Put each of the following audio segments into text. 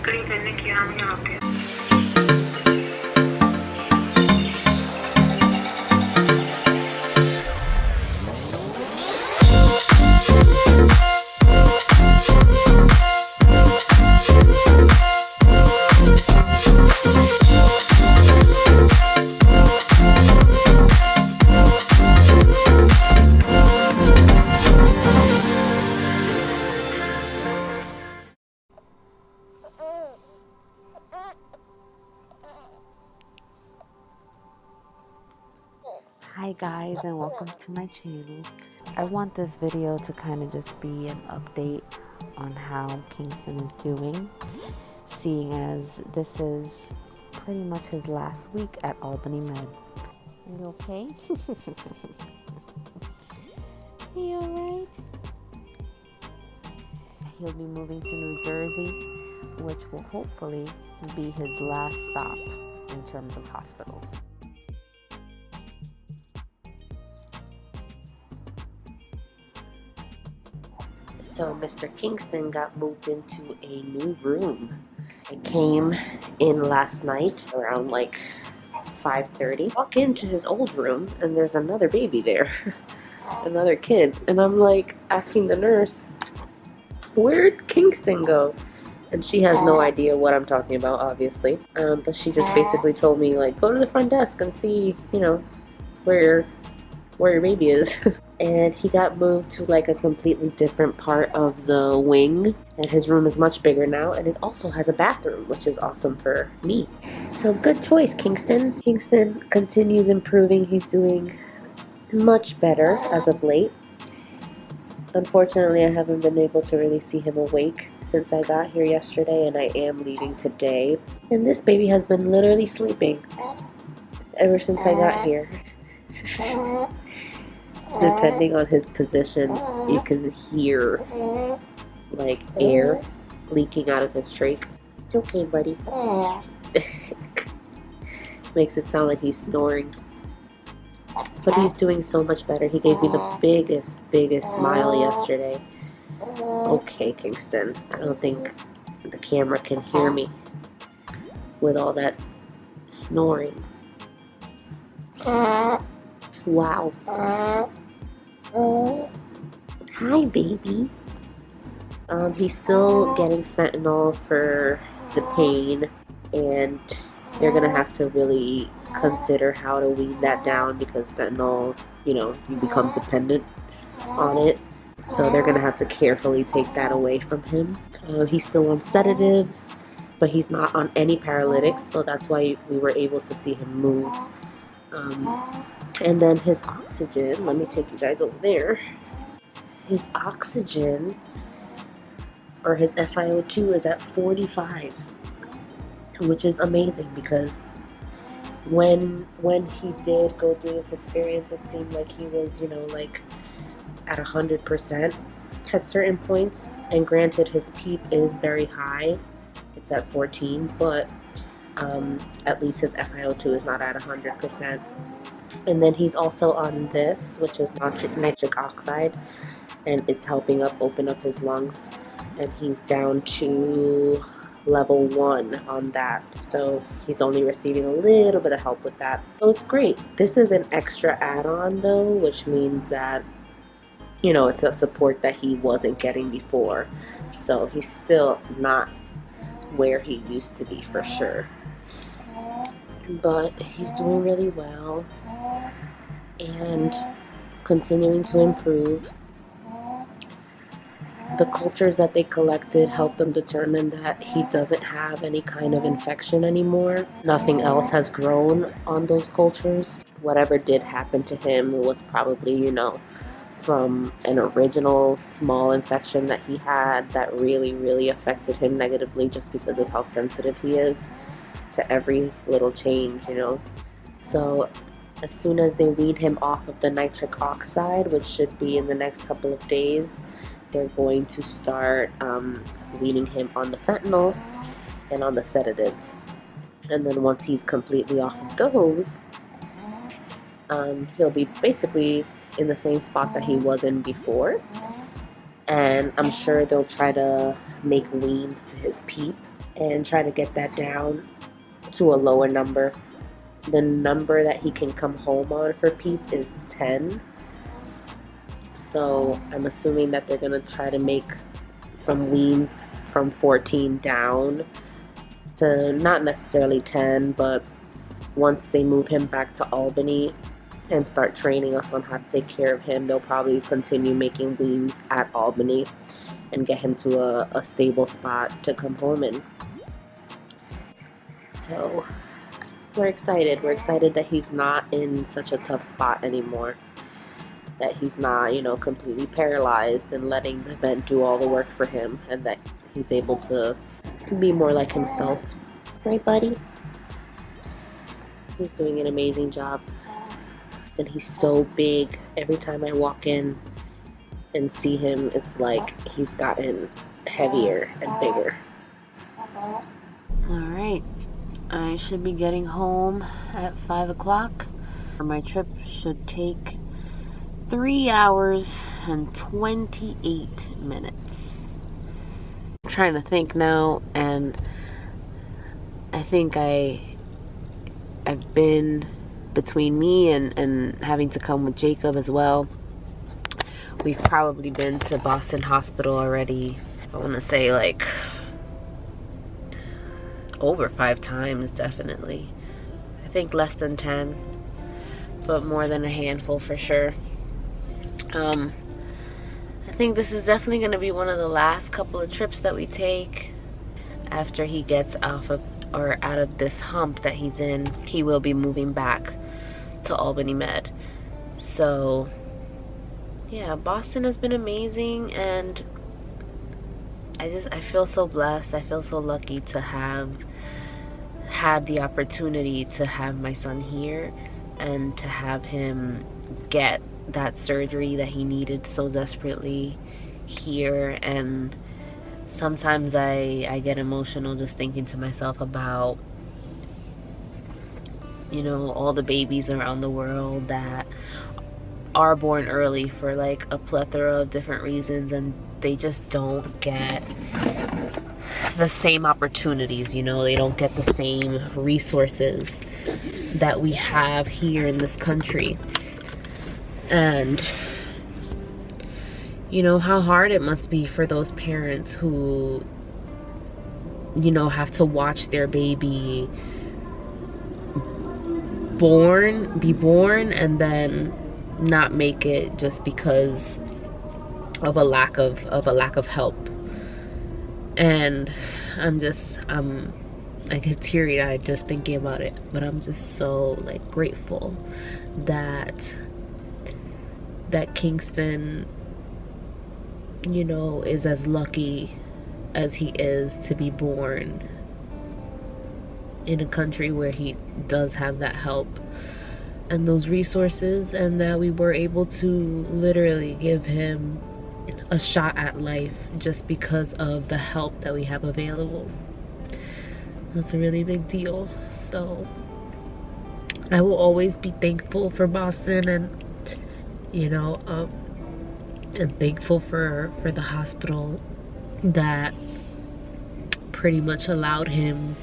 करने की हम यहाँ पे। Hi guys, and welcome to my channel. I want this video to kind of just be an update on how Kingston is doing, seeing as this is pretty much his last week at Albany Med. Are you okay? You alright? He'll be moving to New Jersey, which will hopefully be his last stop in terms of hospitals. So Mr. Kingston got moved into a new room. I came in last night around like 5:30. Walk into his old room and there's another baby there, another kid. And I'm like asking the nurse, where'd Kingston go? And she has no idea what I'm talking about, obviously. But she just basically told me, like, go to the front desk and see, you know, where your baby is. And he got moved to like a completely different part of the wing, and his room is much bigger now, and it also has a bathroom, which is awesome for me. So good choice, Kingston. Kingston continues improving. He's doing much better as of late. Unfortunately, I haven't been able to really see him awake since I got here yesterday, and I am leaving today. And this baby has been literally sleeping ever since I got here. Depending on his position, you can hear like air leaking out of his trach. It's okay, buddy. Makes it sound like he's snoring. But he's doing so much better. He gave me the biggest smile yesterday. Okay, Kingston. I don't think the camera can hear me with all that snoring. Wow. Hi, baby. He's still getting fentanyl for the pain, and they're gonna have to really consider how to wean that down, because fentanyl, you know, you become dependent on it. So they're gonna have to carefully take that away from him. He's still on sedatives, but he's not on any paralytics, so that's why we were able to see him move. And then his oxygen, let me take you guys over there. His oxygen, or his FiO2, is at 45, which is amazing, because when he did go through this experience, it seemed like he was, you know, like at 100% at certain points. And granted, his PEEP is very high. It's at 14, but at least his FiO2 is not at 100%. And then he's also on this, which is nitric oxide, and it's helping open up his lungs. And he's down to level 1 on that, so he's only receiving a little bit of help with that. So it's great. This is an extra add-on though, which means that, you know, it's a support that he wasn't getting before. So he's still not where he used to be for sure, but he's doing really well and continuing to improve. The cultures that they collected helped them determine that he doesn't have any kind of infection anymore. Nothing else has grown on those cultures. Whatever did happen to him was probably, you know, from an original small infection that he had that really affected him negatively, just because of how sensitive he is to every little change, you know. So as soon as they wean him off of the nitric oxide, which should be in the next couple of days, they're going to start weaning him on the fentanyl and on the sedatives. And then once he's completely off of those, he'll be basically in the same spot that he was in before. And I'm sure they'll try to make weans to his PEEP and try to get that down to a lower number. The number that he can come home on for PEEP is 10. So I'm assuming that they're going to try to make some weans from 14 down to not necessarily 10, but once they move him back to Albany and start training us on how to take care of him, they'll probably continue making weans at Albany and get him to a stable spot to come home in. So we're excited. We're excited that he's not in such a tough spot anymore. That he's not, completely paralyzed and letting the vet do all the work for him, and that he's able to be more like himself. Right, buddy? He's doing an amazing job. And he's so big. Every time I walk in and see him, it's like he's gotten heavier and bigger. Alright. I should be getting home at 5 o'clock. My trip should take 3 hours and 28 minutes. I'm trying to think now, and I think I've been between me and having to come with Jacob as well. We've probably been to Boston Hospital already. I want to say like over 5 times, definitely. I think less than 10, but more than a handful for sure. I think this is definitely going to be one of the last couple of trips that we take after he gets off of or out of this hump that he's in. He will be moving back to Albany Med. So yeah, Boston has been amazing, and I feel so blessed. I feel so lucky to have had the opportunity to have my son here and to have him get that surgery that he needed so desperately here. And sometimes I get emotional just thinking to myself about, all the babies around the world that are born early for like a plethora of different reasons, and they just don't get the same opportunities. They don't get the same resources that we have here in this country. And how hard it must be for those parents who have to watch their baby be born and then not make it just because of a lack of help. And I get teary-eyed just thinking about it, but I'm just so grateful that Kingston is as lucky as he is to be born in a country where he does have that help and those resources, and that we were able to literally give him a shot at life just because of the help that we have available. That's a really big deal. So I will always be thankful for Boston, and I'm thankful for the hospital that pretty much allowed him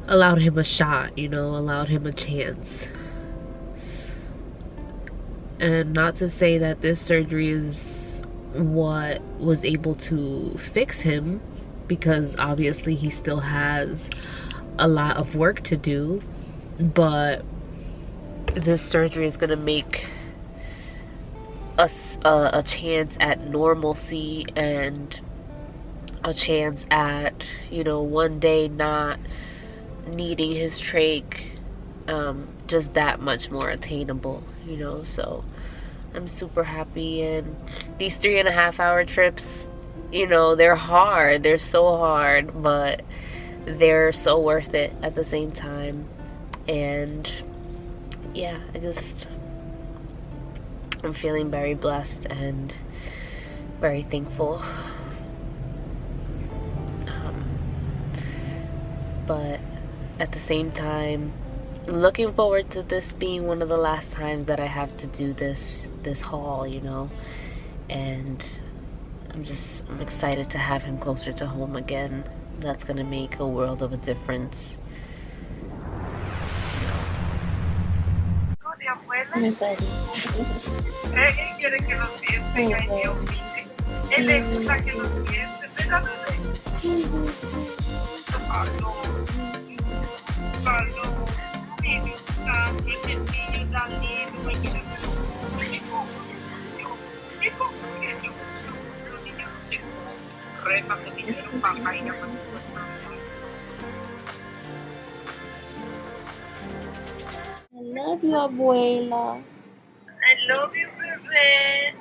a shot, allowed him a chance. And not to say that this surgery is what was able to fix him, because obviously he still has a lot of work to do, but this surgery is going to make us a chance at normalcy and a chance at one day not needing his trach, just that much more attainable. So I'm super happy. And these 3.5 hour trips, they're hard, they're so hard, but they're so worth it at the same time. And yeah, I'm feeling very blessed and very thankful. But at the same time, I'm looking forward to this being one of the last times that I have to do this haul, and I'm excited to have him closer to home again. That's gonna make a world of a difference. Me parece. Él quiere que lo sienten, ay Dios mío. Él le gusta que lo sienten, ¿verdad, bebé? Aló, aló, mi vida, ese niño tan lindo, hay que hacerlo. ¿Y cómo que yo? Los niños no se retan de dinero para ir a I love you, abuela. I love you, bebé.